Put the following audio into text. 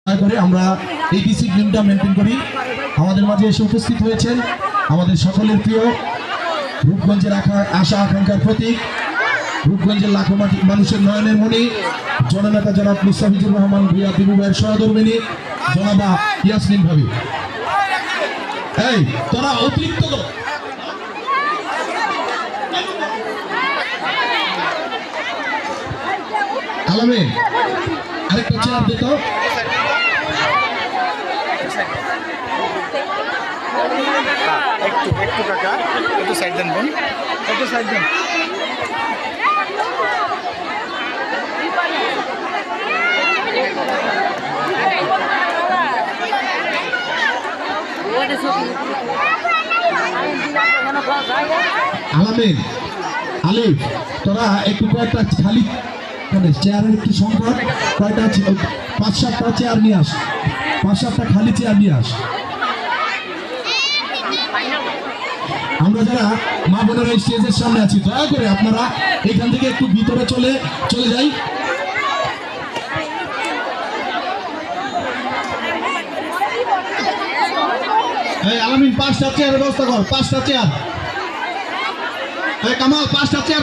করে আমরা এই ডিসিপ্লিনটা মেনটেন করি। আমাদের মাঝে এসে উপস্থিত হয়েছেন আমাদের সকলের প্রিয় রূপগঞ্জের আশা আকাঙ্ক্ষার প্রতীক, রূপগঞ্জের লাখো মানুষের নয়নের মণি, জননেতা জনাব মুস্তাফিজুর রহমান ভূঁইয়া দিবু ভাইয়ের সহধর্মিণী জনাবা ইয়াসমিন ভাবি। এই তোরা অতিরিক্ত আলামিন আরেকটা চেয়ার দিত। একটু কাকা একটু সাইড দেন বোন, একটু সাইড দেন। আলামিন আলিফ তোরা একটু কয়েকটা খালি চেয়ারের একটু সংকট, কয়টা ৫-৭টা চেয়ার নিয়ে আস, ৫-৭টা খালি চেয়ার নিয়ে আস। আমরা যারা মা বোনেরা স্টেজের সামনে আছি দয়া করে আপনারা এখান থেকে একটু ভিতরে চলে যাই। এই আলামিন ৫টা চেয়ারের ব্যবস্থা কর, ৫টা চেয়ার। এই কামাল ৫টা চেয়ার।